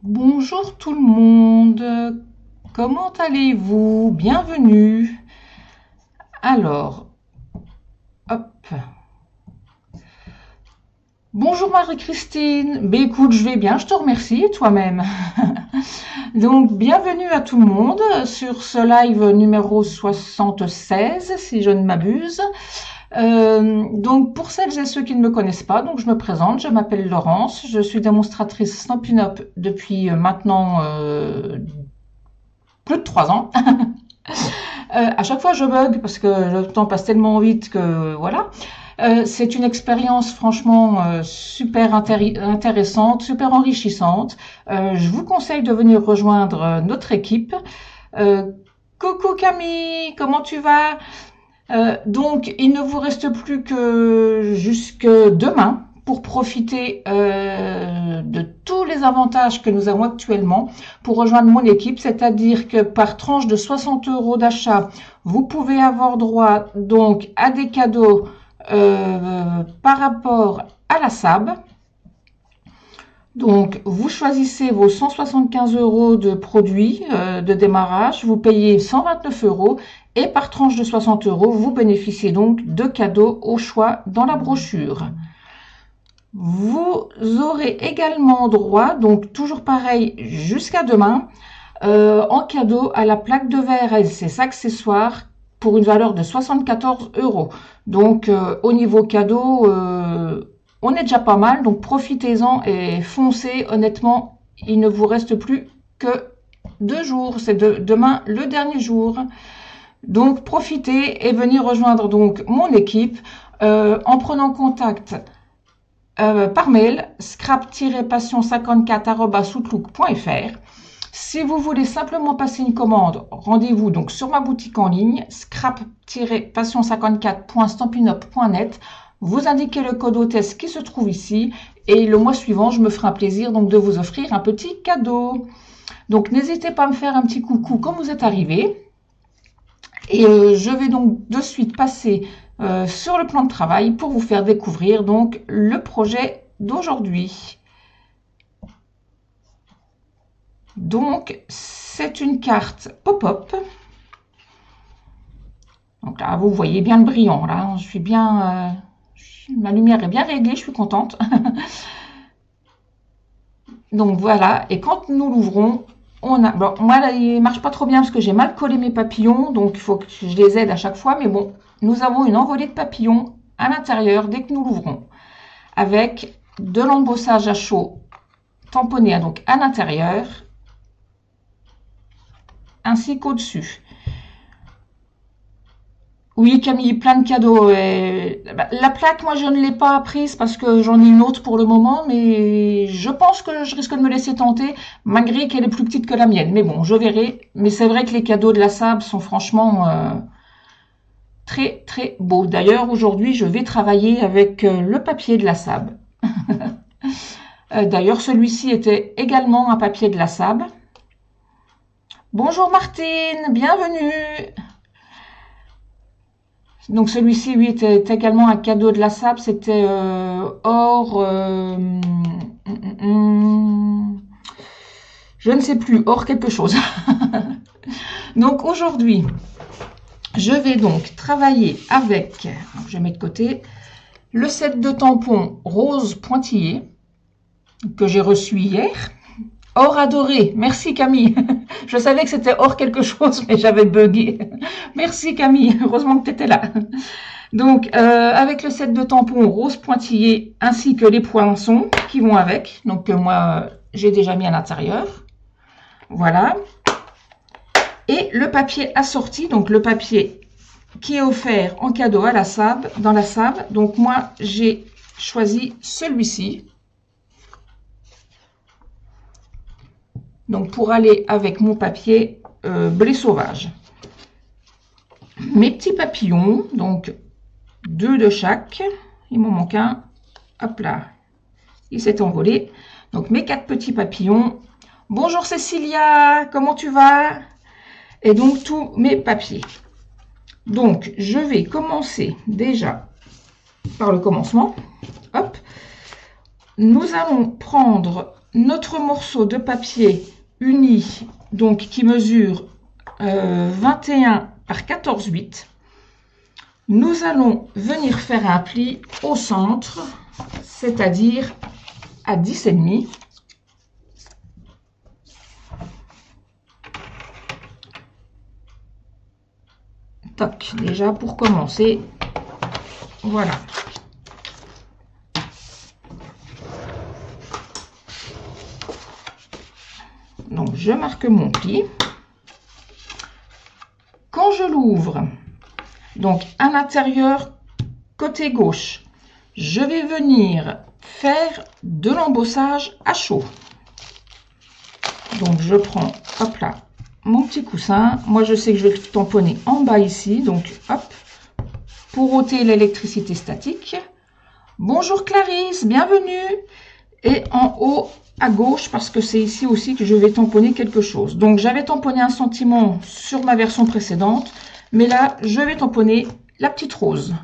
Bonjour tout le monde, comment allez-vous? Bienvenue. Alors, hop. Bonjour Marie-Christine. Ben écoute, je vais bien, je te remercie, et toi-même. Donc, bienvenue à tout le monde sur ce live numéro 76, si je ne m'abuse. Donc, pour celles et ceux qui ne me connaissent pas, donc je me présente, je m'appelle Laurence, je suis démonstratrice Stampin' Up depuis maintenant plus de 3 ans. À chaque fois, je bug parce que le temps passe tellement vite que voilà. C'est une expérience franchement super intéressante, super enrichissante. Je vous conseille de venir rejoindre notre équipe. Euh, Coucou Camille, comment tu vas? Donc, il ne vous reste plus que jusque demain pour profiter de tous les avantages que nous avons actuellement pour rejoindre mon équipe, c'est-à-dire que par tranche de 60 € d'achat, vous pouvez avoir droit donc à des cadeaux par rapport à la SAB. Donc, vous choisissez vos 175 € de produits de démarrage, vous payez 129 € et par tranche de 60 €, vous bénéficiez donc de cadeaux au choix dans la brochure. Vous aurez également droit, donc toujours pareil jusqu'à demain, en cadeau à la plaque de verre et ses accessoires pour une valeur de 74 €. Donc, au niveau cadeau, on est déjà pas mal, donc profitez-en et foncez. Honnêtement, il ne vous reste plus que 2 jours. C'est demain le dernier jour. Donc, profitez et venez rejoindre donc mon équipe en prenant contact par mail scrap-passion54@outlook.fr. Si vous voulez simplement passer une commande, rendez-vous donc sur ma boutique en ligne scrap-passion54.stampinup.net. Vous indiquez le code hôtesse qui se trouve ici et le mois suivant, je me ferai un plaisir donc de vous offrir un petit cadeau. Donc n'hésitez pas à me faire un petit coucou quand vous êtes arrivé. Et je vais donc de suite passer sur le plan de travail pour vous faire découvrir donc le projet d'aujourd'hui. Donc, c'est une carte pop-up. Donc là, vous voyez bien le brillant. Là, je suis bien, ma lumière est bien réglée, je suis contente. Donc voilà, et quand nous l'ouvrons, on a. Bon, moi, là, il marche pas trop bien parce que j'ai mal collé mes papillons, donc il faut que je les aide à chaque fois. Mais bon, nous avons une envolée de papillons à l'intérieur dès que nous l'ouvrons, avec de l'embossage à chaud tamponné donc à l'intérieur, ainsi qu'au-dessus. Oui, Camille, plein de cadeaux. La plaque, moi, je ne l'ai pas prise parce que j'en ai une autre pour le moment, mais je pense que je risque de me laisser tenter, malgré qu'elle est plus petite que la mienne. Mais bon, je verrai. Mais c'est vrai que les cadeaux de la SAB sont franchement très, très beaux. D'ailleurs, aujourd'hui, je vais travailler avec le papier de la SAB. D'ailleurs, celui-ci était également un papier de la SAB. Bonjour Martine, bienvenue. Donc celui-ci, oui, était également un cadeau de la SAB. C'était or... je ne sais plus, or quelque chose. Donc aujourd'hui, je vais donc travailler avec, je mets de côté, le set de tampons rose pointillé que j'ai reçu hier. Or adoré, merci Camille. Je savais que c'était or quelque chose, mais j'avais bugué. Merci Camille, heureusement que tu étais là. Donc, avec le set de tampons rose pointillé ainsi que les poinçons qui vont avec. Donc, moi, j'ai déjà mis à l'intérieur. Voilà. Et le papier assorti, donc le papier qui est offert en cadeau à la SAB, dans la SAB. Donc, moi, j'ai choisi celui-ci. Donc, pour aller avec mon papier blé sauvage. Mes petits papillons, donc 2 de chaque. Il m'en manque un. Hop là. Il s'est envolé. Donc, mes 4 petits papillons. Bonjour Cécilia, comment tu vas? Et donc, tous mes papiers. Donc, je vais commencer déjà par le commencement. Hop. Nous allons prendre notre morceau de papier uni, donc qui mesure 21 par 14,8. Nous allons venir faire un pli au centre, c'est-à-dire à 10,5. Toc, déjà pour commencer, voilà. Donc je marque mon pli. Quand je l'ouvre, donc à l'intérieur côté gauche, je vais venir faire de l'embossage à chaud. Donc je prends, hop là, mon petit coussin. Moi je sais que je vais le tamponner en bas ici, donc hop, pour ôter l'électricité statique. Bonjour Clarisse, bienvenue. Et en haut à gauche, parce que c'est ici aussi que je vais tamponner quelque chose. Donc j'avais tamponné un sentiment sur ma version précédente, mais là je vais tamponner la petite rose,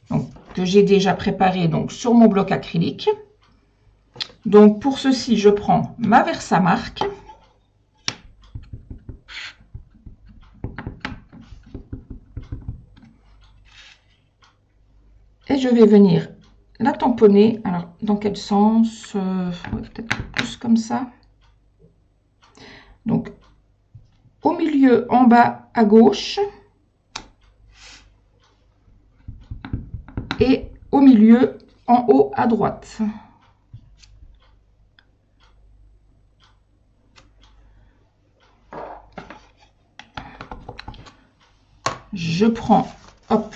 donc, que j'ai déjà préparée donc sur mon bloc acrylique. Donc pour ceci, je prends ma Versamark. Et je vais venir la tamponner. Alors, dans quel sens? Peut-être plus comme ça. Donc, au milieu, en bas à gauche. Et au milieu, en haut à droite. Je prends, hop,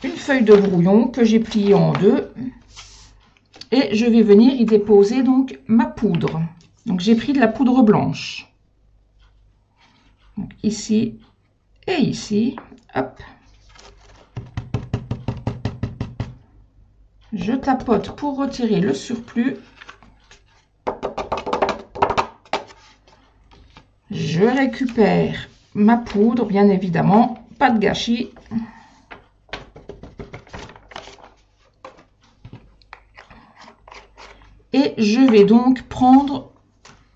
une feuille de brouillon que j'ai pliée en deux. Et je vais venir y déposer donc ma poudre. Donc j'ai pris de la poudre blanche. Donc ici et ici. Hop. Je tapote pour retirer le surplus. Je récupère ma poudre, bien évidemment. Pas de gâchis. Et je vais donc prendre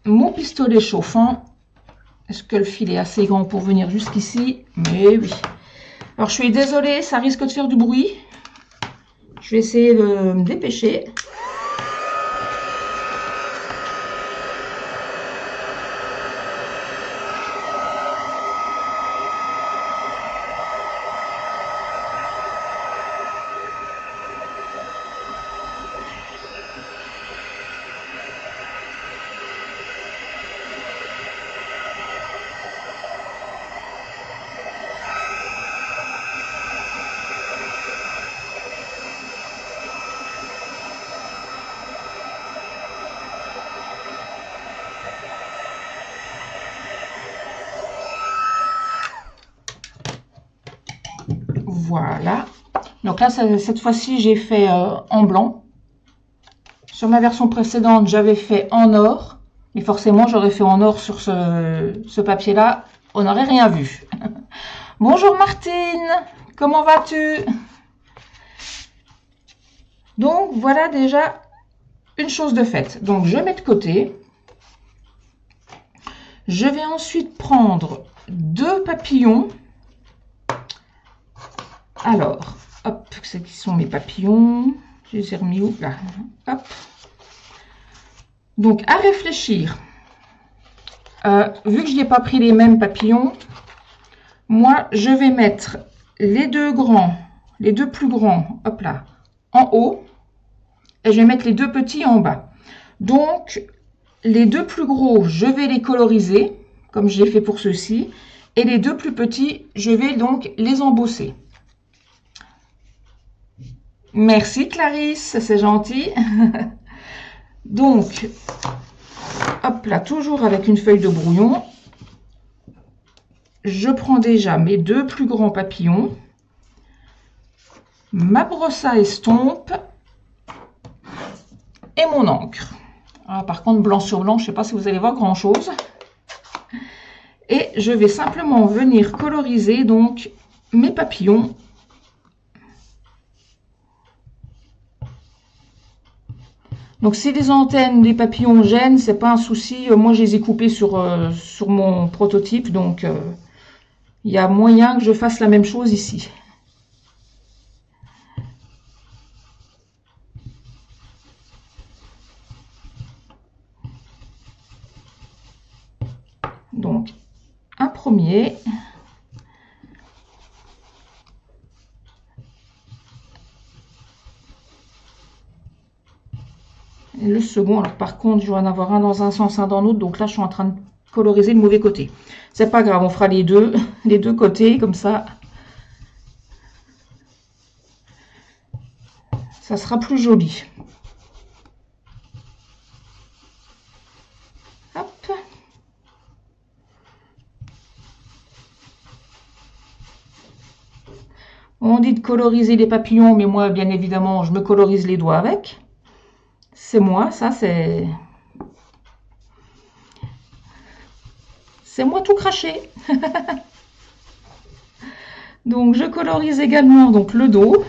mon pistolet chauffant. Est-ce que le fil est assez grand pour venir jusqu'ici? Mais oui. Alors je suis désolée, ça risque de faire du bruit. Je vais essayer de me dépêcher. Voilà. Donc là, cette fois-ci, j'ai fait en blanc. Sur ma version précédente, j'avais fait en or. Mais forcément, j'aurais fait en or sur ce papier-là. On n'aurait rien vu. Bonjour Martine, comment vas-tu? Donc, voilà déjà une chose de faite. Donc, je mets de côté. Je vais ensuite prendre deux papillons. Alors, hop, c'est qui sont mes papillons. Je les ai remis où? Là. Hop. Donc, à réfléchir. Vu que je n'ai pas pris les mêmes papillons, moi, je vais mettre les deux plus grands, hop là, en haut. Et je vais mettre les deux petits en bas. Donc, les deux plus gros, je vais les coloriser, comme je l'ai fait pour ceux-ci. Et les deux plus petits, je vais donc les embosser. Merci Clarisse, c'est gentil. Donc, hop là, toujours avec une feuille de brouillon. Je prends déjà mes deux plus grands papillons. Ma brosse à estompe. Et mon encre. Ah, par contre, blanc sur blanc, je ne sais pas si vous allez voir grand-chose. Et je vais simplement venir coloriser donc mes papillons. Donc si les antennes des papillons gênent, c'est pas un souci. Moi je les ai coupées sur mon prototype, donc il y a moyen que je fasse la même chose ici. Donc un premier. Et le second, alors par contre, je vais en avoir un dans un sens, un dans l'autre. Donc là, je suis en train de coloriser le mauvais côté. C'est pas grave, on fera les deux côtés, comme ça. Ça sera plus joli. Hop. On dit de coloriser les papillons, mais moi, bien évidemment, je me colorise les doigts avec. C'est moi, ça, c'est moi tout craché. Donc, je colorise également donc le dos.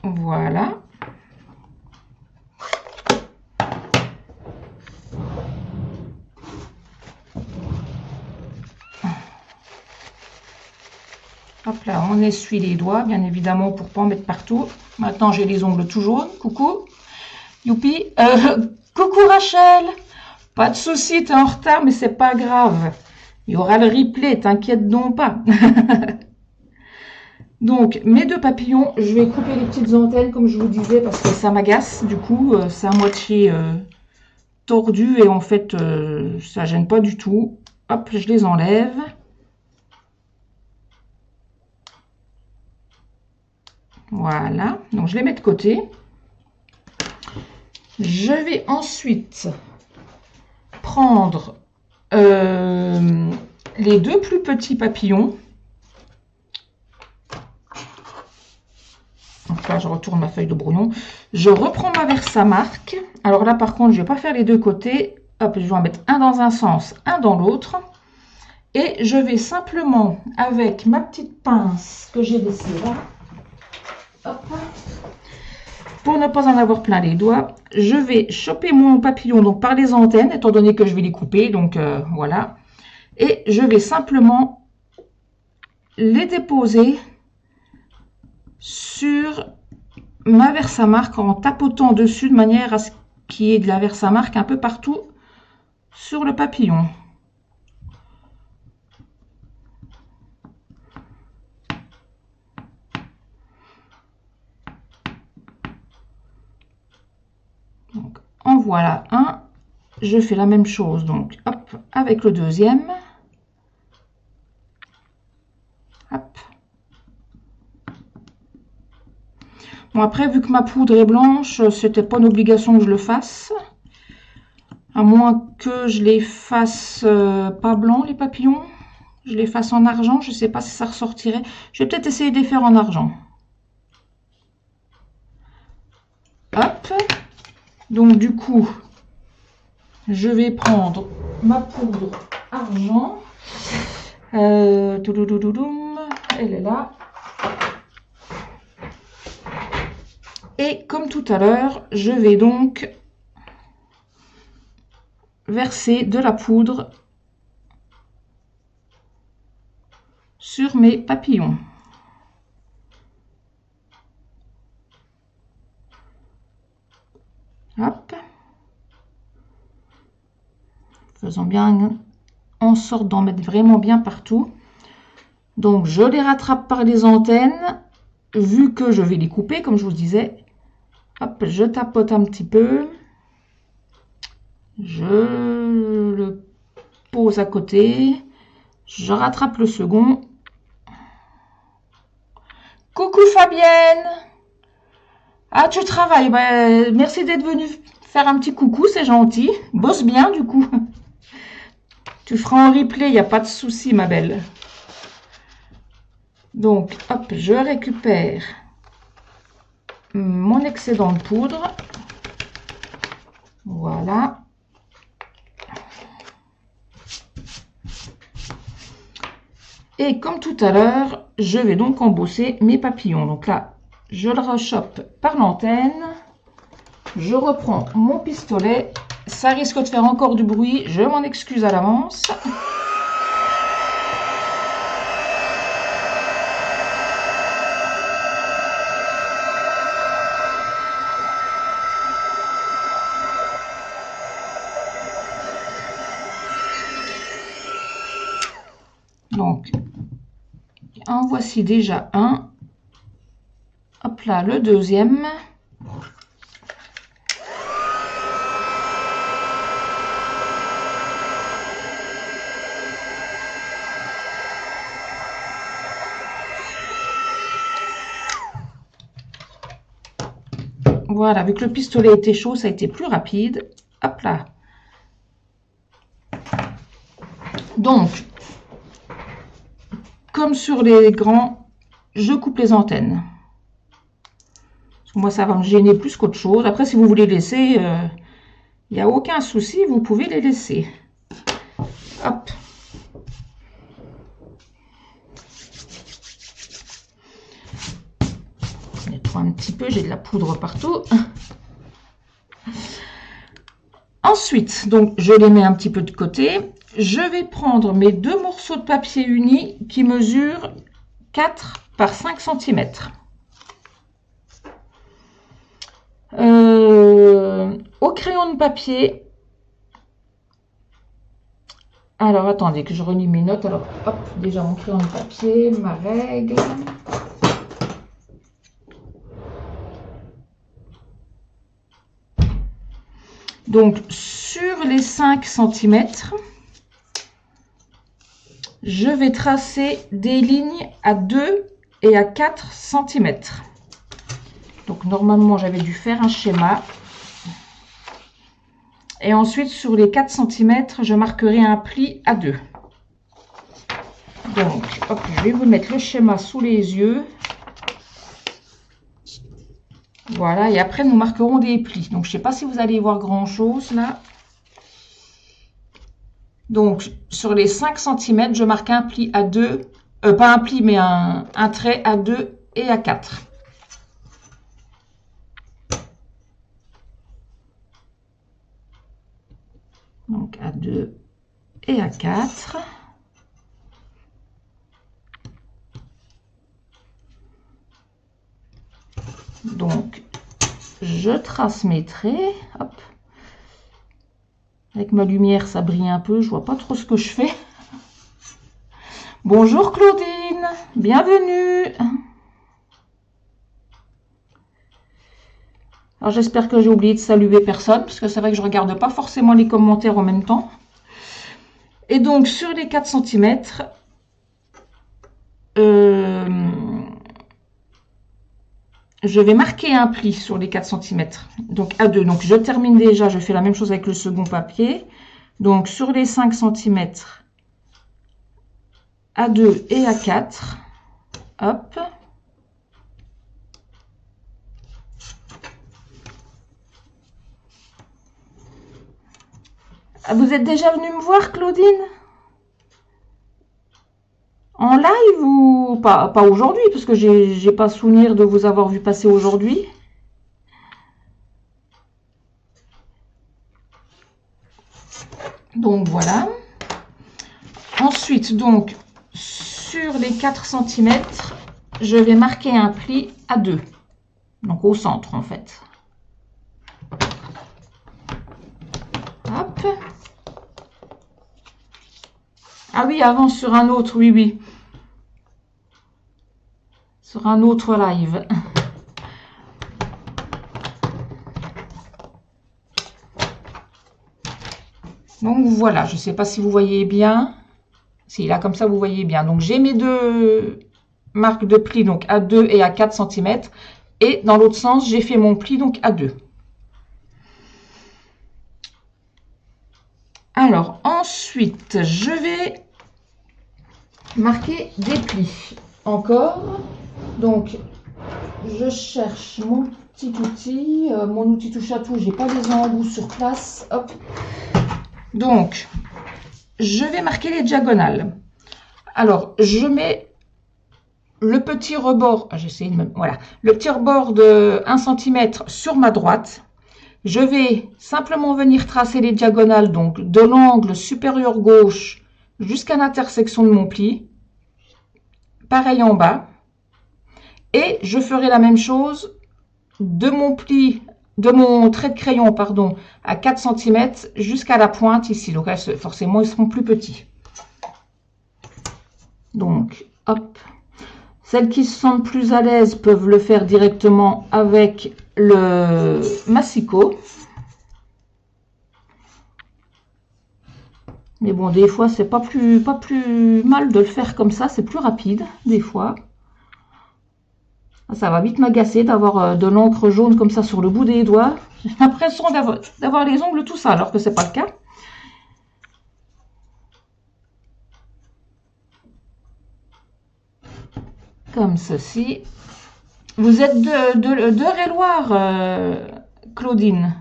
Voilà. Hop là, on essuie les doigts, bien évidemment, pour pas en mettre partout. Maintenant, j'ai les ongles tout jaunes. Coucou. Youpi. Coucou Rachel. Pas de souci, t'es en retard, mais c'est pas grave. Il y aura le replay, t'inquiète donc pas. Donc, mes deux papillons, je vais couper les petites antennes, comme je vous disais, parce que ça m'agace. Du coup, c'est à moitié tordu et en fait, ça gêne pas du tout. Hop, je les enlève. Voilà, donc je les mets de côté. Je vais ensuite prendre les deux plus petits papillons. Donc là, je retourne ma feuille de brouillon. Je reprends ma Versamark. Alors là, par contre, je ne vais pas faire les deux côtés. Hop, je vais en mettre un dans un sens, un dans l'autre. Et je vais simplement, avec ma petite pince que j'ai laissée là, hop, pour ne pas en avoir plein les doigts, je vais choper mon papillon donc par les antennes, étant donné que je vais les couper. Donc voilà. Et je vais simplement les déposer sur ma Versamark en tapotant dessus de manière à ce qu'il y ait de la Versamark un peu partout sur le papillon. Donc, en voilà un. Je fais la même chose donc hop avec le deuxième. Hop. Bon, après, vu que ma poudre est blanche, c'était pas une obligation que je le fasse. À moins que je les fasse pas blancs, les papillons. Je les fasse en argent. Je sais pas si ça ressortirait. Je vais peut-être essayer de les faire en argent. Hop. Donc, du coup, je vais prendre ma poudre argent. Elle est là. Et comme tout à l'heure, je vais donc verser de la poudre sur mes papillons. Hop. Faisons bien en sorte d'en mettre vraiment bien partout. Donc, je les rattrape par les antennes. Vu que je vais les couper, comme je vous disais, hop, je tapote un petit peu. Je le pose à côté. Je rattrape le second. Coucou Fabienne! Ah, tu travailles. Bah, merci d'être venue faire un petit coucou, c'est gentil. Bosse bien du coup. Tu feras en replay, il n'y a pas de souci, ma belle. Donc, hop, je récupère mon excédent de poudre. Voilà. Et comme tout à l'heure, je vais donc embosser mes papillons. Donc là, je le rechoppe par l'antenne. Je reprends mon pistolet. Ça risque de faire encore du bruit. Je m'en excuse à l'avance. Donc, en voici déjà un. Hop là, le deuxième. Voilà, vu que le pistolet était chaud, ça a été plus rapide. Hop là. Donc, comme sur les grands, je coupe les antennes. Parce que moi, ça va me gêner plus qu'autre chose. Après, si vous voulez laisser, il n'y a aucun souci, vous pouvez les laisser. Hop. Je nettoie un petit peu, j'ai de la poudre partout. Ensuite, donc, je les mets un petit peu de côté. Je vais prendre mes deux morceaux de papier uni qui mesurent 4 par 5 cm. Au crayon de papier. Alors, attendez que je relis mes notes. Alors, hop, déjà mon crayon de papier, ma règle. Donc, sur les 5 cm, je vais tracer des lignes à 2 et à 4 cm. Donc, normalement, j'avais dû faire un schéma. Et ensuite, sur les 4 cm, je marquerai un pli à 2. Donc, hop, je vais vous mettre le schéma sous les yeux. Voilà, et après, nous marquerons des plis. Donc, je ne sais pas si vous allez voir grand-chose, là. Donc, sur les 5 cm, je marque un pli à 2. Pas un pli, mais un trait à 2 et à 4. Donc, à 2 et à 4. Donc, je trace mes traits. Hop. Avec ma lumière, ça brille un peu. Je vois pas trop ce que je fais. Bonjour Claudine, bienvenue. Alors, j'espère que j'ai oublié de saluer personne, parce que c'est vrai que je regarde pas forcément les commentaires en même temps. Et donc, sur les 4 cm, je vais marquer un pli sur les 4 cm. Donc, à 2. Donc, je termine déjà, je fais la même chose avec le second papier. Donc, sur les 5 cm, à 2 et à 4. Hop. Vous êtes déjà venu me voir, Claudine? En live ou pas aujourd'hui, parce que j'ai pas souvenir de vous avoir vu passer aujourd'hui. Donc voilà. Ensuite, donc, sur les 4 cm, je vais marquer un pli à 2. Donc au centre, en fait. Hop. Ah oui, avant sur un autre, oui, oui. Sur un autre live. Donc voilà, je ne sais pas si vous voyez bien. Si, là, comme ça, vous voyez bien. Donc j'ai mes deux marques de pli, donc à 2 et à 4 cm. Et dans l'autre sens, j'ai fait mon pli, donc à 2. Alors, ensuite, je vais marquer des plis. Encore. Donc, je cherche mon petit outil. Mon outil touche à tout. J'ai pas les embouts sur place. Hop. Donc, je vais marquer les diagonales. Alors, je mets le petit rebord, j'essaie de me, voilà, le petit rebord de 1 cm sur ma droite. Je vais simplement venir tracer les diagonales, donc de l'angle supérieur gauche jusqu'à l'intersection de mon pli. Pareil en bas. Et je ferai la même chose de mon pli, de mon trait de crayon, pardon, à 4 cm jusqu'à la pointe ici. Donc forcément, ils seront plus petits. Donc, hop. Celles qui se sentent plus à l'aise peuvent le faire directement avec le massicot. Mais bon, des fois, c'est pas plus mal de le faire comme ça. C'est plus rapide, des fois. Ça va vite m'agacer d'avoir de l'encre jaune comme ça sur le bout des doigts. J'ai l'impression d'avoir les ongles tout ça, alors que c'est pas le cas. Comme ceci. Vous êtes d'Eure-et-Loir, Claudine.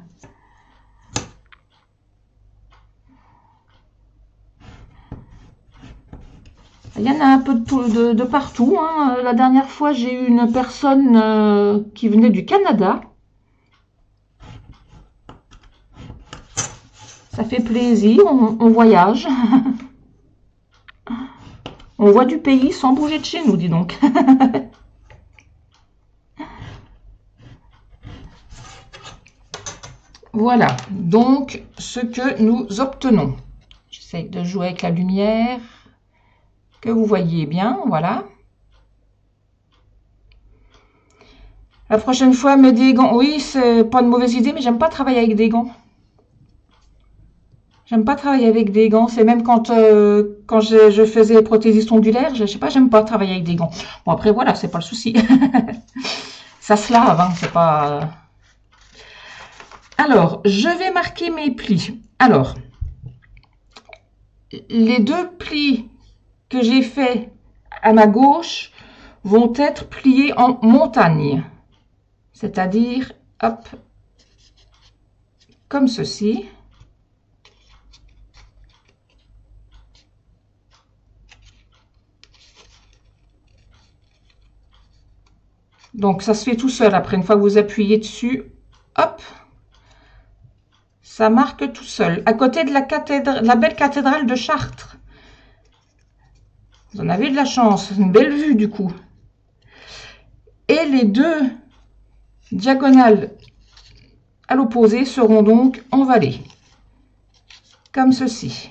Il y en a un peu de partout. Hein. La dernière fois, j'ai eu une personne qui venait du Canada. Ça fait plaisir, on voyage. On voit du pays sans bouger de chez nous, dis donc. Voilà, donc ce que nous obtenons. J'essaye de jouer avec la lumière, que vous voyez bien, voilà. La prochaine fois, me des gants. Oui, c'est pas une mauvaise idée, mais j'aime pas travailler avec des gants. J'aime pas travailler avec des gants. C'est même quand je faisais prothésiste ondulaire, je sais pas, j'aime pas travailler avec des gants. Bon, après, voilà, c'est pas le souci. Ça se lave, hein, c'est pas... Alors, je vais marquer mes plis. Alors, les 2 plis que j'ai fait à ma gauche vont être pliés en montagne. C'est-à-dire, hop, comme ceci. Donc, ça se fait tout seul. Après, une fois que vous appuyez dessus, hop, ça marque tout seul. À côté de la belle cathédrale de Chartres. Vous en avez de la chance. Une belle vue, du coup. Et les 2 diagonales à l'opposé seront donc envalées. Comme ceci.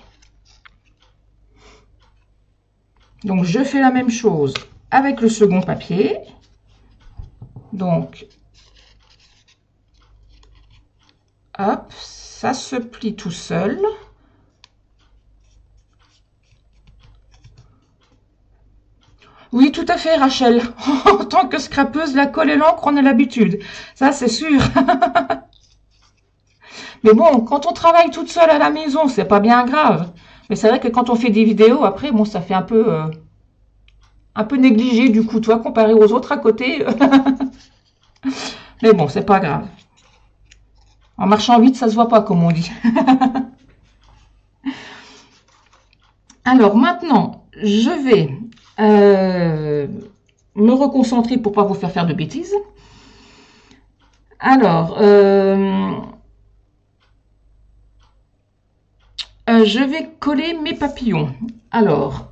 Donc, je fais la même chose avec le second papier. Donc, hop, ça se plie tout seul. Oui, tout à fait, Rachel. En tant que scrapeuse, la colle et l'encre, on a l'habitude. Ça, c'est sûr. Mais bon, quand on travaille toute seule à la maison, c'est pas bien grave. Mais c'est vrai que quand on fait des vidéos, après, bon, ça fait un peu négligé du coup, toi, comparé aux autres à côté. Mais bon, c'est pas grave. En marchant vite, ça se voit pas, comme on dit. Alors maintenant, je vais me reconcentrer pour pas vous faire de bêtises. Alors, je vais coller mes papillons. Alors,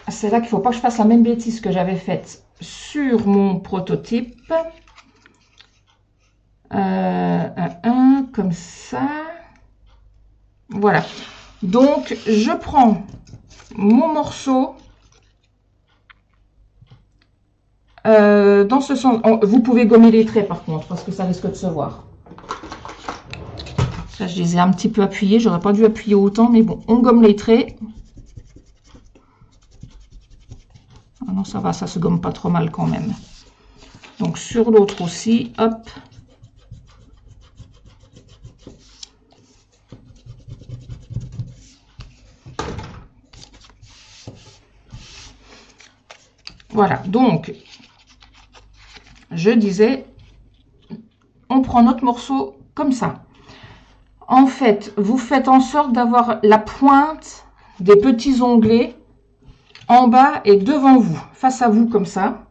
c'est là qu'il ne faut pas que je fasse la même bêtise que j'avais faite sur mon prototype. Comme ça. Voilà. Donc, je prends mon morceau dans ce sens. Vous pouvez gommer les traits par contre, parce que ça risque de se voir. Ça, je les ai un petit peu appuyés. J'aurais pas dû appuyer autant, mais bon, on gomme les traits. Ah non, ça va, ça se gomme pas trop mal quand même. Donc, sur l'autre aussi, hop. Voilà, donc, je disais, on prend notre morceau comme ça. En fait, vous faites en sorte d'avoir la pointe des petits onglets en bas et devant vous, face à vous comme ça.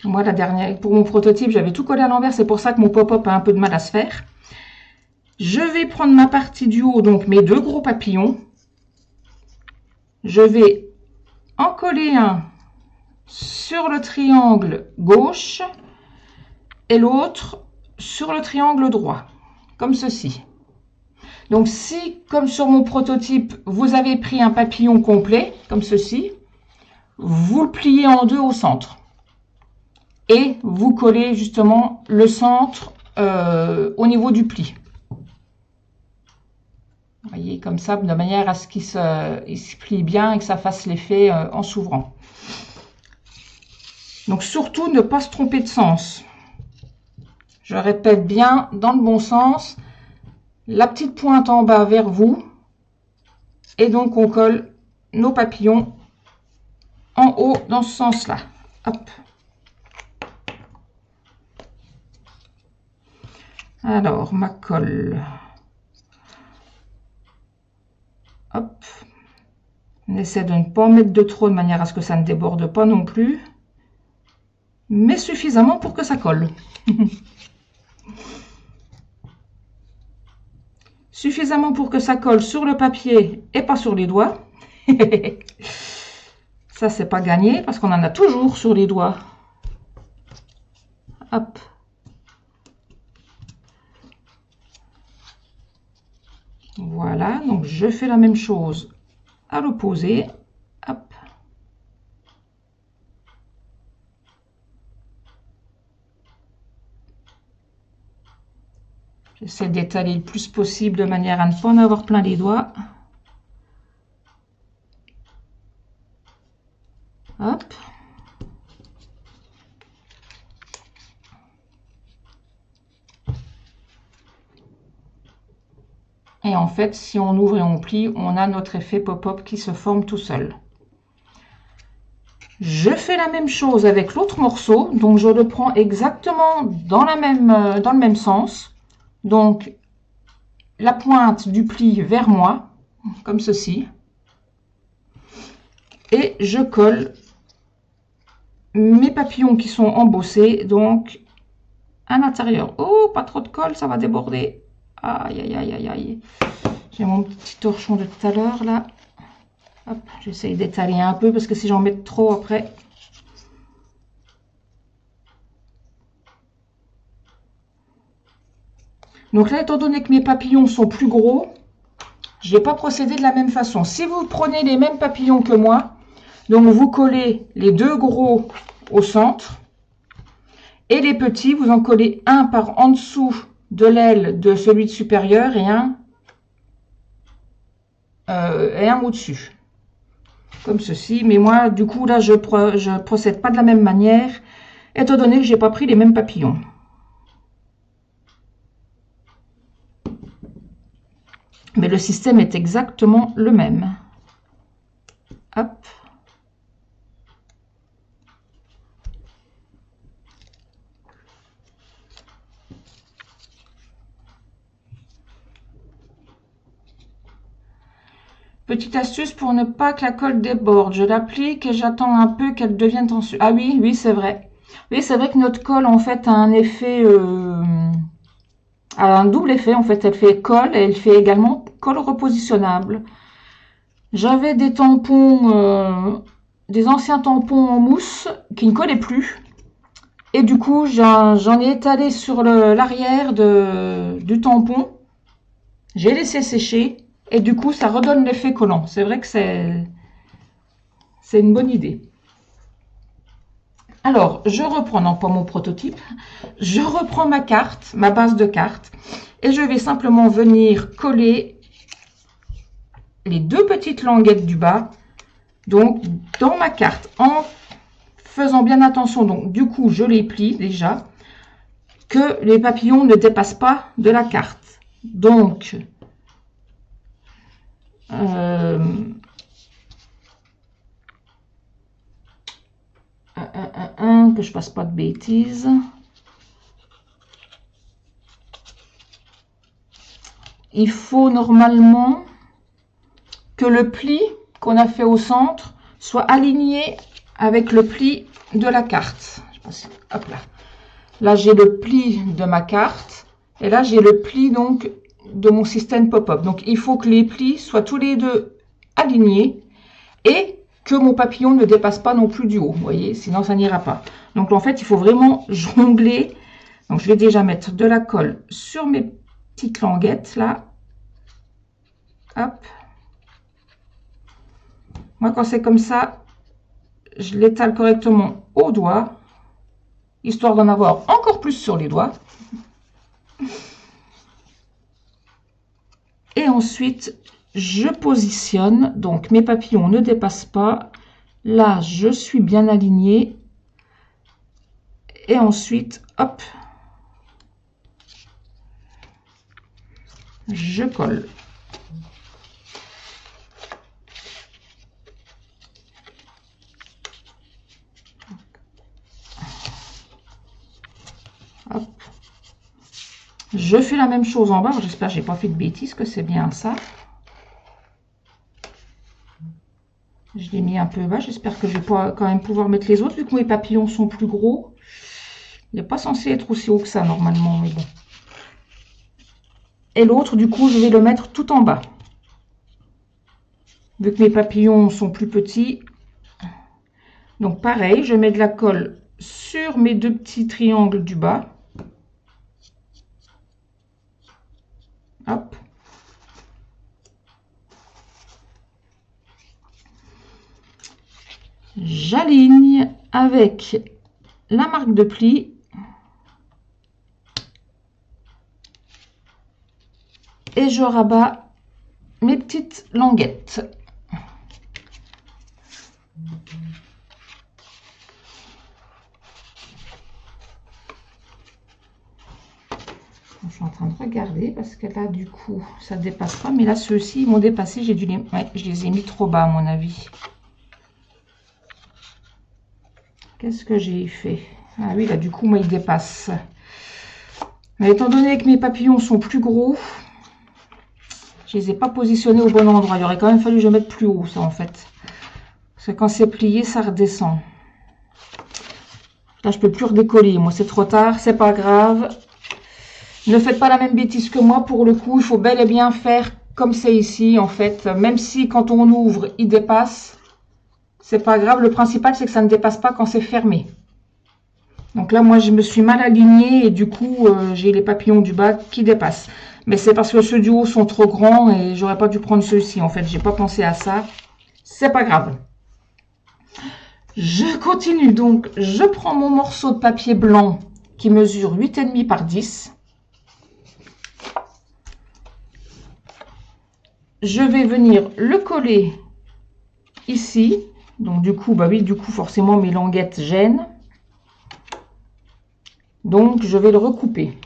Moi, la dernière, pour mon prototype, j'avais tout collé à l'envers. C'est pour ça que mon pop-up a un peu de mal à se faire. Je vais prendre ma partie du haut, donc mes deux gros papillons. Je vais en coller un sur le triangle gauche et l'autre sur le triangle droit, comme ceci. Donc si, comme sur mon prototype, vous avez pris un papillon complet, comme ceci, vous le pliez en deux au centre. Et vous collez justement le centre au niveau du pli. Vous voyez, comme ça, de manière à ce qu'il se plie bien et que ça fasse l'effet en s'ouvrant. Donc surtout, ne pas se tromper de sens. Je répète bien, dans le bon sens, la petite pointe en bas vers vous. Et donc, on colle nos papillons en haut dans ce sens-là. Hop. Alors, ma colle. Hop. On essaie de ne pas en mettre de trop de manière à ce que ça ne déborde pas non plus. Mais suffisamment pour que ça colle. Suffisamment pour que ça colle sur le papier et pas sur les doigts. Ça, c'est pas gagné parce qu'on en a toujours sur les doigts. Hop. Voilà, donc je fais la même chose à l'opposé. Hop. J'essaie d'étaler le plus possible de manière à ne pas en avoir plein les doigts. Hop. Et en fait, si on ouvre et on plie, on a notre effet pop-up qui se forme tout seul. Je fais la même chose avec l'autre morceau. Donc, je le prends exactement dans le même sens. Donc, la pointe du pli vers moi, comme ceci. Et je colle mes papillons qui sont embossés, donc, à l'intérieur. Oh, pas trop de colle, ça va déborder. Aïe, aïe, aïe, aïe, aïe. J'ai mon petit torchon de tout à l'heure, là. Hop, j'essaye d'étaler un peu, parce que si j'en mets trop après... Donc là, étant donné que mes papillons sont plus gros, je ne vais pas procéder de la même façon. Si vous prenez les mêmes papillons que moi, donc vous collez les deux gros au centre, et les petits, vous en collez un par en dessous de l'aile de celui de supérieur et un au-dessus. Comme ceci. Mais moi, du coup, là, je procède pas de la même manière, étant donné que j'ai pas pris les mêmes papillons. Mais le système est exactement le même. Hop. Petite astuce pour ne pas que la colle déborde. Je l'applique et j'attends un peu qu'elle devienne translucide. Ah oui, oui, c'est vrai. Oui, c'est vrai que notre colle, en fait, a un effet... a un double effet. En fait, elle fait colle et elle fait également colle repositionnable. J'avais des tampons, des anciens tampons en mousse qui ne collaient plus. Et du coup, j'en ai étalé sur l'arrière du tampon. J'ai laissé sécher. Et du coup, ça redonne l'effet collant. C'est vrai que c'est une bonne idée. Alors, je reprends, non pas mon prototype, je reprends ma carte, ma base de carte, et je vais simplement venir coller les deux petites languettes du bas, donc dans ma carte, en faisant bien attention, donc du coup, je les plie déjà, que les papillons ne dépassent pas de la carte. Donc, que je fasse pas de bêtises. Il faut normalement que le pli qu'on a fait au centre soit aligné avec le pli de la carte. Je passe, hop là. Là, j'ai le pli de ma carte et là, j'ai le pli donc de mon système pop-up. Donc, il faut que les plis soient tous les deux alignés et que mon papillon ne dépasse pas non plus du haut. Vous voyez, sinon ça n'ira pas. Donc, en fait, il faut vraiment jongler. Donc, je vais déjà mettre de la colle sur mes petites languettes là. Hop. Moi, quand c'est comme ça, je l'étale correctement au doigt, histoire d'en avoir encore plus sur les doigts. Et ensuite, je positionne. Donc, mes papillons ne dépassent pas. Là, je suis bien alignée. Et ensuite, hop, je colle. Hop. Je fais la même chose en bas. J'espère que j'ai pas fait de bêtises, que c'est bien ça. Je l'ai mis un peu bas. J'espère que je vais quand même pouvoir mettre les autres, vu que mes papillons sont plus gros. Il n'est pas censé être aussi haut que ça normalement, mais bon. Et l'autre, du coup, je vais le mettre tout en bas. Vu que mes papillons sont plus petits. Donc pareil, je mets de la colle sur mes deux petits triangles du bas. Hop. J'aligne avec la marque de pli. Et je rabats mes petites languettes. Je suis en train de regarder parce que là, du coup, ça ne dépasse pas. Mais là, ceux-ci, ils m'ont dépassé. J'ai dû les... Ouais, je les ai mis trop bas, à mon avis. Qu'est-ce que j'ai fait? Ah oui, là, du coup, moi, ils dépassent. Mais étant donné que mes papillons sont plus gros, je les ai pas positionnés au bon endroit. Il aurait quand même fallu que je mette plus haut, ça, en fait. Parce que quand c'est plié, ça redescend. Là, je peux plus redécoller. Moi, c'est trop tard. C'est pas grave. Ne faites pas la même bêtise que moi. Pour le coup, il faut bel et bien faire comme c'est ici, en fait. Même si, quand on ouvre, il dépasse, c'est pas grave. Le principal, c'est que ça ne dépasse pas quand c'est fermé. Donc là, moi, je me suis mal alignée et du coup, j'ai les papillons du bas qui dépassent. Mais c'est parce que ceux du haut sont trop grands et j'aurais pas dû prendre ceux-ci. En fait, j'ai pas pensé à ça. C'est pas grave. Je continue. Donc, je prends mon morceau de papier blanc qui mesure 8,5 par 10. Je vais venir le coller ici. Donc, du coup, bah oui, du coup, forcément, mes languettes gênent. Donc, je vais le recouper.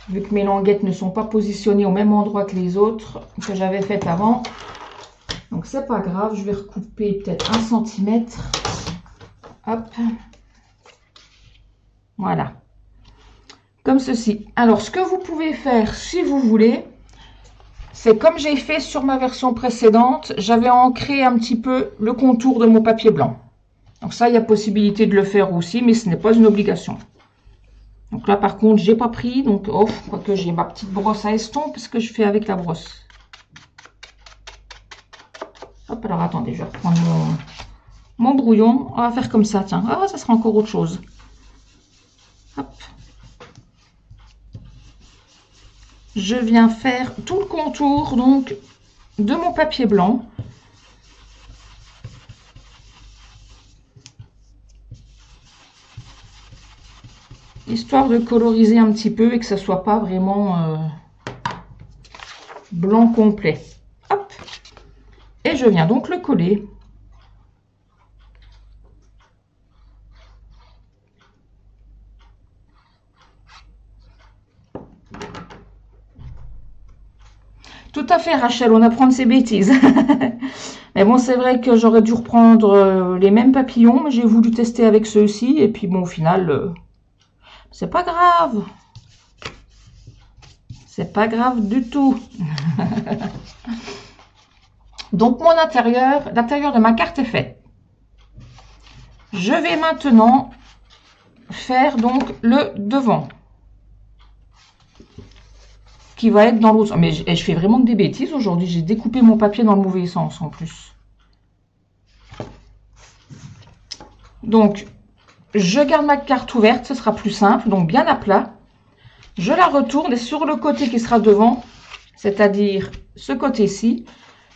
Vu que mes languettes ne sont pas positionnées au même endroit que les autres que j'avais faites avant. Donc, c'est pas grave. Je vais recouper peut-être 1 cm. Hop. Voilà. Comme ceci. Alors, ce que vous pouvez faire, si vous voulez, c'est comme j'ai fait sur ma version précédente, j'avais ancré un petit peu le contour de mon papier blanc. Donc ça, il y a possibilité de le faire aussi, mais ce n'est pas une obligation. Donc là, par contre, j'ai pas pris. Donc, oh, quoique j'ai ma petite brosse à estompe, ce que je fais avec la brosse. Hop, alors attendez, je vais reprendre mon brouillon. On va faire comme ça, tiens. Ah, ça sera encore autre chose. Hop. Je viens faire tout le contour, donc, de mon papier blanc. Histoire de coloriser un petit peu et que ça soit pas vraiment blanc complet. Hop. Et je viens donc le coller. Tout à fait, Rachel, on apprend de ses bêtises. Mais bon, c'est vrai que j'aurais dû reprendre les mêmes papillons, mais j'ai voulu tester avec ceux-ci. Et puis bon, au final, c'est pas grave. C'est pas grave du tout. Donc mon intérieur, l'intérieur de ma carte est fait. Je vais maintenant faire donc le devant, qui va être dans l'autre sens. Mais je fais vraiment des bêtises aujourd'hui. J'ai découpé mon papier dans le mauvais sens en plus. Donc, je garde ma carte ouverte, ce sera plus simple, donc bien à plat. Je la retourne et sur le côté qui sera devant, c'est-à-dire ce côté-ci,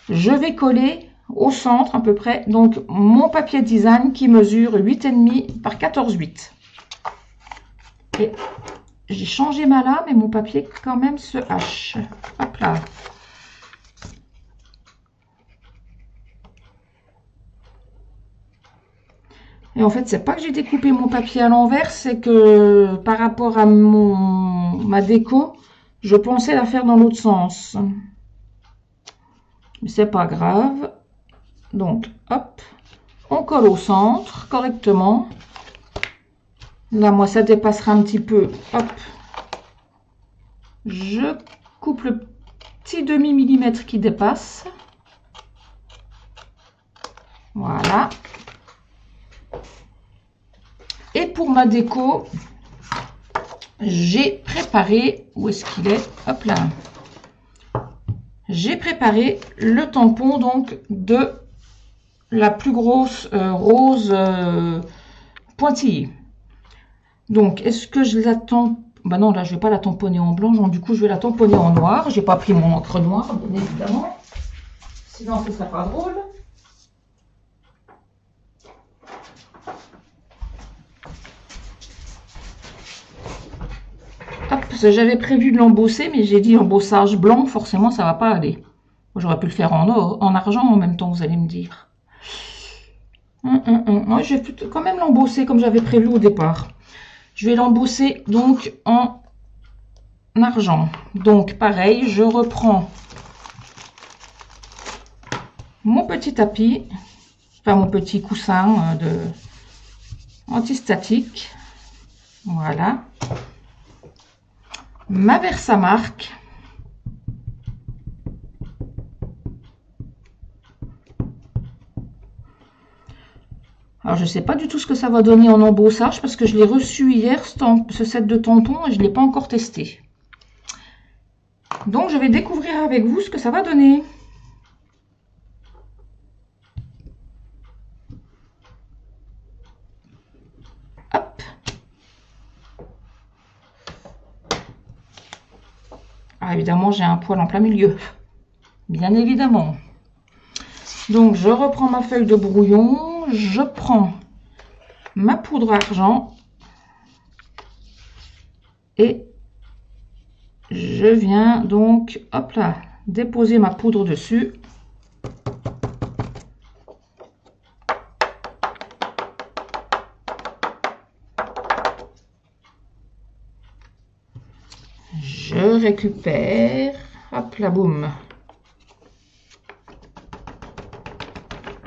je vais coller au centre à peu près, donc mon papier design qui mesure 8,5 par 14,8. Et j'ai changé ma lame et mon papier quand même se hache. Hop là. Et en fait, c'est pas que j'ai découpé mon papier à l'envers, c'est que par rapport à ma déco, je pensais la faire dans l'autre sens. Mais c'est pas grave. Donc, hop, on colle au centre correctement. Là, moi, ça dépassera un petit peu. Hop, je coupe le petit demi-millimètre qui dépasse. Voilà. Et pour ma déco, j'ai préparé, où est-ce qu'il est? Hop là. J'ai préparé le tampon donc de la plus grosse rose pointillée. Donc, est-ce que je la tamponne? Bah non, là, je vais pas la tamponner en blanc. Donc, du coup, je vais la tamponner en noir. J'ai pas pris mon encre noire, bien évidemment. Sinon, ce serait pas drôle. J'avais prévu de l'embosser, mais j'ai dit embossage blanc, forcément ça va pas aller. J'aurais pu le faire en or, en argent en même temps, vous allez me dire. Moi, je vais quand même l'embosser comme j'avais prévu au départ. Je vais l'embosser donc en argent. Donc pareil, je reprends mon petit tapis, enfin mon petit coussin de antistatique. Voilà. Ma Versamark. Alors, je ne sais pas du tout ce que ça va donner en embossage parce que je l'ai reçu hier, ce set de tampons, et je ne l'ai pas encore testé. Donc, je vais découvrir avec vous ce que ça va donner. Hop. Ah, évidemment, j'ai un poil en plein milieu. Bien évidemment. Donc, je reprends ma feuille de brouillon. Je prends ma poudre argent. Et je viens donc, hop là, déposer ma poudre dessus. Je récupère, hop là, boum,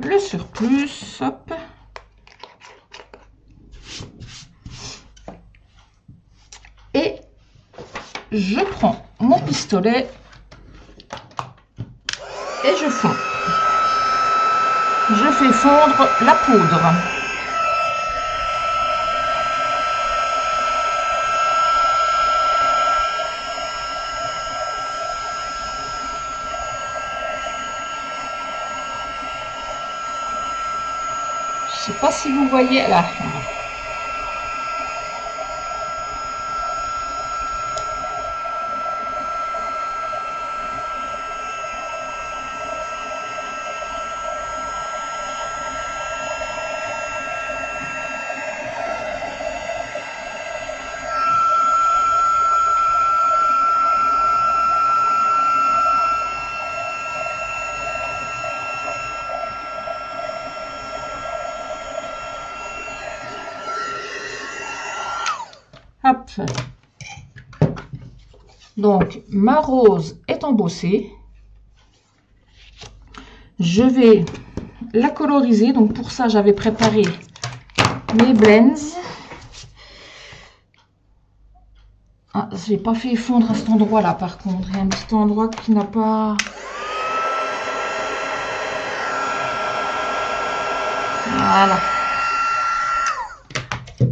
le surplus, hop. Et je prends mon pistolet et je fonds. Je fais fondre la poudre. Je ne sais pas si vous voyez là. Hop. Donc, ma rose est embossée. Je vais la coloriser. Donc, pour ça, j'avais préparé mes blends. Ah, je n'ai pas fait fondre à cet endroit-là, par contre. Il y a un petit endroit qui n'a pas... Voilà.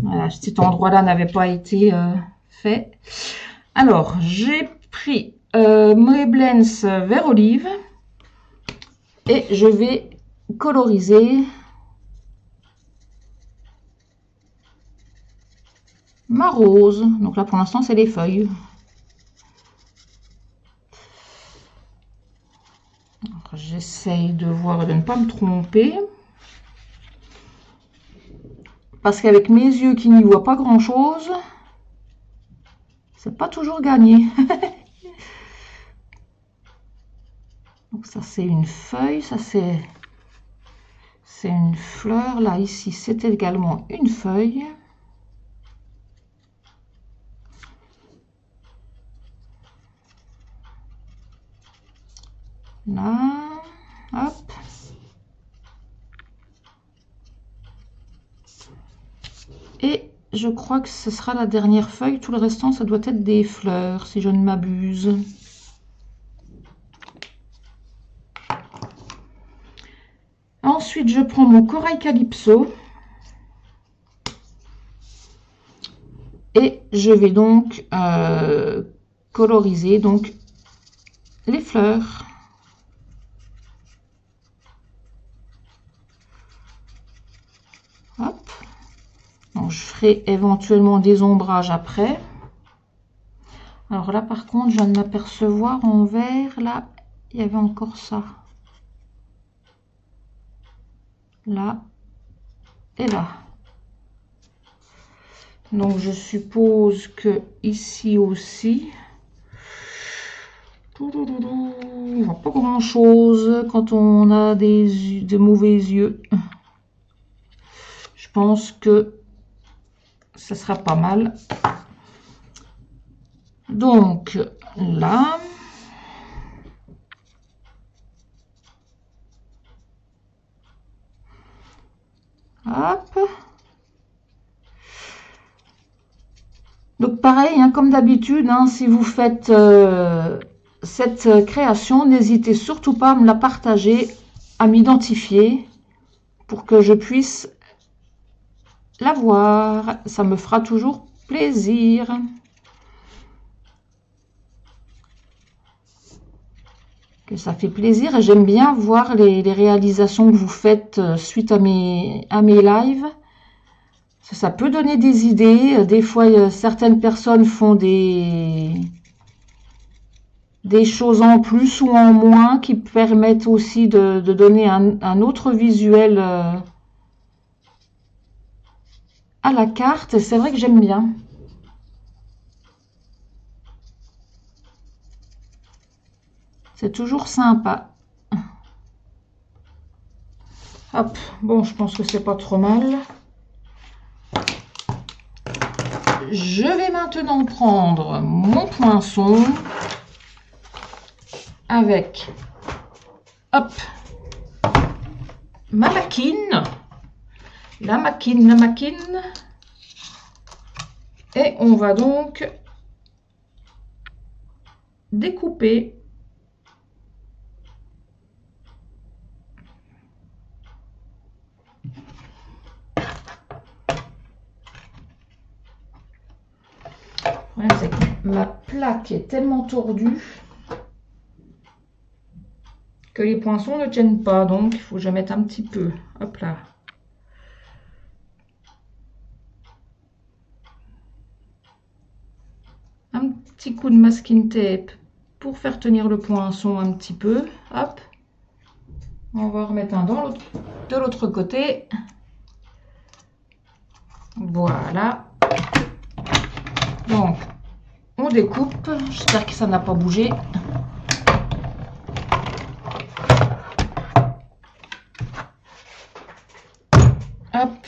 Voilà, cet endroit-là n'avait pas été fait. Alors, j'ai pris mes blends vert olive et je vais coloriser ma rose. Donc là, pour l'instant, c'est les feuilles. J'essaye de voir et de ne pas me tromper. Parce qu'avec mes yeux qui n'y voient pas grand-chose, c'est pas toujours gagné. Donc ça, c'est une feuille. Ça, c'est une fleur. Là, ici, c'est également une feuille. Là, hop. Et je crois que ce sera la dernière feuille. Tout le restant, ça doit être des fleurs, si je ne m'abuse. Ensuite, je prends mon corail calypso. Et je vais donc coloriser donc les fleurs. Hop. Donc, je ferai éventuellement des ombrages après. Alors là, par contre, je viens de m'apercevoir en vert. Là, il y avait encore ça. Là et là. Donc, je suppose que ici aussi, il ne voit pas grand chose quand on a des mauvais yeux. Je pense que ce sera pas mal. Donc là, hop. Donc pareil, hein, comme d'habitude, hein, si vous faites cette création, n'hésitez surtout pas à me la partager, à m'identifier pour que je puisse la voir. Ça me fera toujours plaisir. Que ça fait plaisir et j'aime bien voir les réalisations que vous faites suite à mes lives. Ça peut donner des idées. Des fois, certaines personnes font des choses en plus ou en moins qui permettent aussi de donner un autre visuel à la carte. C'est vrai que j'aime bien. C'est toujours sympa. Hop, bon, je pense que c'est pas trop mal. Je vais maintenant prendre mon poinçon avec, hop, ma maquine, la maquine, et on va donc découper ma plaque est tellement tordue que les poinçons ne tiennent pas, donc il faut que je mette un petit peu, hop là. Un petit coup de masking tape pour faire tenir le poinçon un petit peu, hop. On va remettre un de l'autre côté. Voilà. Donc, on découpe. J'espère que ça n'a pas bougé. Hop.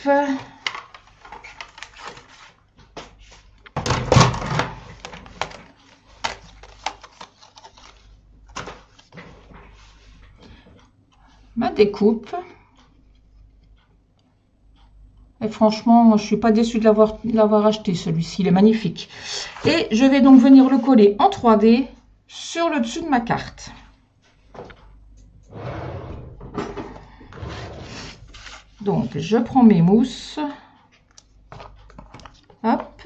Ma découpe. Et franchement, je suis pas déçue de l'avoir acheté, celui-ci, il est magnifique. Et je vais donc venir le coller en 3D sur le dessus de ma carte. Donc, je prends mes mousses. Hop.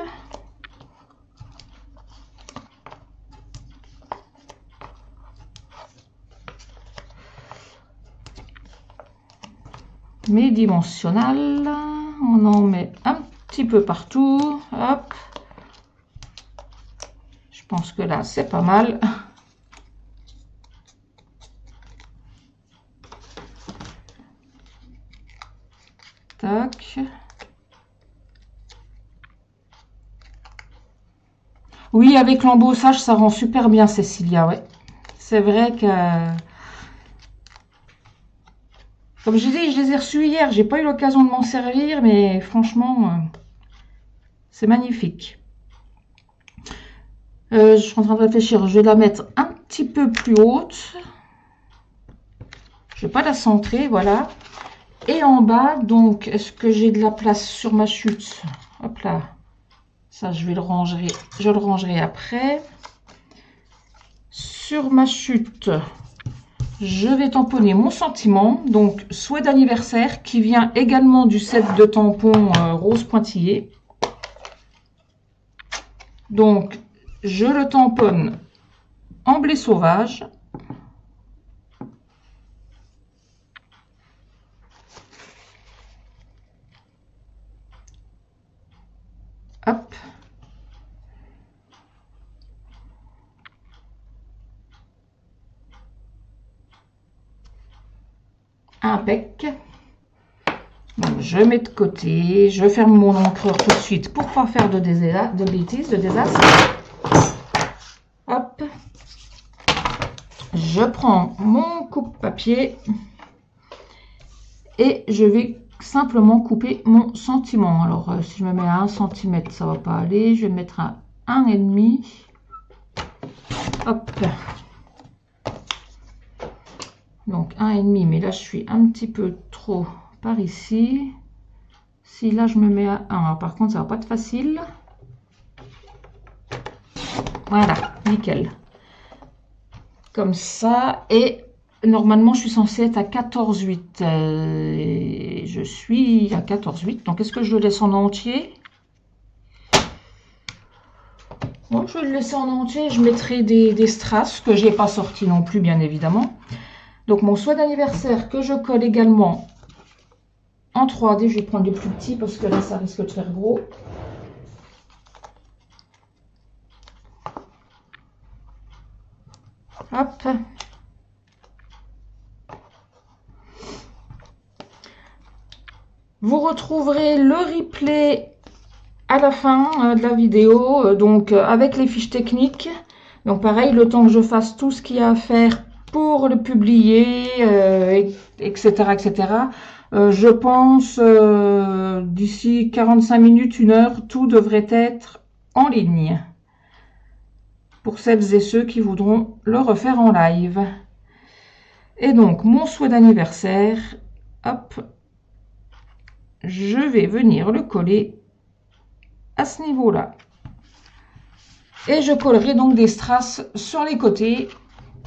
Mes dimensionnels. On en met un petit peu partout. Hop. Je pense que là, c'est pas mal. Tac. Oui, avec l'embossage, ça rend super bien, Cécilia, ouais. C'est vrai que... Comme je disais, je les ai reçus hier. J'ai pas eu l'occasion de m'en servir, mais franchement, c'est magnifique. Je suis en train de réfléchir. Je vais la mettre un petit peu plus haute. Je vais pas la centrer, voilà. Et en bas, donc, est-ce que j'ai de la place sur ma chute? Hop là. Ça, je vais le ranger. Je le rangerai après. Sur ma chute, je vais tamponner mon sentiment, donc souhait d'anniversaire, qui vient également du set de tampons rose pointillé. Donc, je le tamponne en blé sauvage. Hop. Impec. Donc, je mets de côté, je ferme mon encreur tout de suite pour pas faire de bêtises, de désastre. Hop. Je prends mon coupe-papier et je vais simplement couper mon sentiment. Alors, si je me mets à 1 cm, ça va pas aller. Je vais mettre à 1,5. Hop. Donc 1,5, mais là je suis un petit peu trop par ici. Si là je me mets à 1, alors, par contre ça va pas être facile. Voilà, nickel. Comme ça, et normalement je suis censée être à 14,8. Je suis à 14,8, donc est-ce que je le laisse en entier? Bon, je vais le laisser en entier, je mettrai des strass que j'ai pas sorti non plus, bien évidemment. Donc mon souhait d'anniversaire que je colle également en 3D. Je vais prendre le plus petit parce que là ça risque de faire gros. Hop. Vous retrouverez le replay à la fin de la vidéo, donc avec les fiches techniques. Donc pareil, le temps que je fasse tout ce qu'il y a à faire pour le publier, etc. etc. Je pense d'ici 45 minutes, 1 heure, tout devrait être en ligne. Pour celles et ceux qui voudront le refaire en live. Et donc, mon souhait d'anniversaire, hop, je vais venir le coller à ce niveau-là. Et je collerai donc des strass sur les côtés,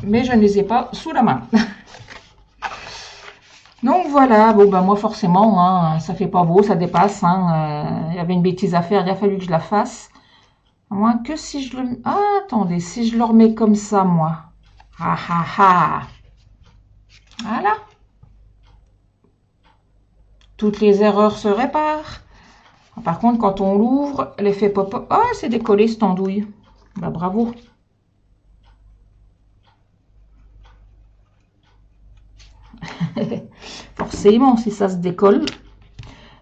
mais je ne les ai pas sous la main. Donc voilà, bon ben moi forcément, hein, ça fait pas beau, ça dépasse. Hein, y avait une bêtise à faire, il a fallu que je la fasse. À moins que si je le... Ah, attendez, si je le remets comme ça, moi. Ah ah ah. Voilà. Toutes les erreurs se réparent. Par contre, quand on l'ouvre, l'effet pop-up... Ah, c'est décollé cette andouille. Bah, bravo. Forcément, si ça se décolle.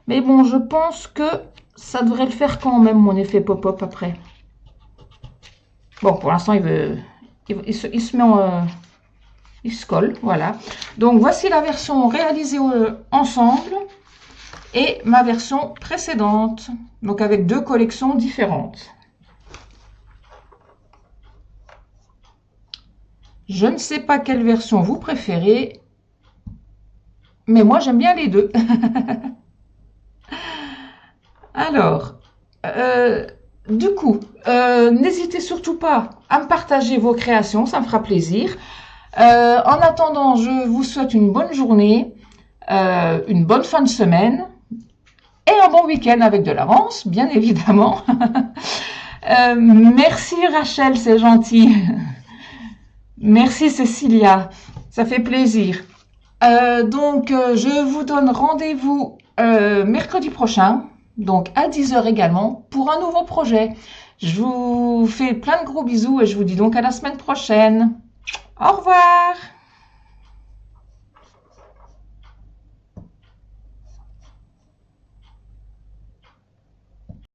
Mais bon, je pense que ça devrait le faire quand même, mon effet pop-up après. Bon, pour l'instant, il se met en... il se colle, voilà. Donc, voici la version réalisée ensemble et ma version précédente. Donc, avec 2 collections différentes. Je ne sais pas quelle version vous préférez, mais moi, j'aime bien les 2. Alors, du coup, n'hésitez surtout pas à me partager vos créations, ça me fera plaisir. En attendant, je vous souhaite une bonne journée. une bonne fin de semaine et un bon week-end avec de l'avance, bien évidemment. Merci Rachel, c'est gentil. Merci Cécilia, ça fait plaisir. Je vous donne rendez-vous mercredi prochain, donc à 10 h également, pour un nouveau projet. Je vous fais plein de gros bisous et je vous dis donc à la semaine prochaine. Au revoir!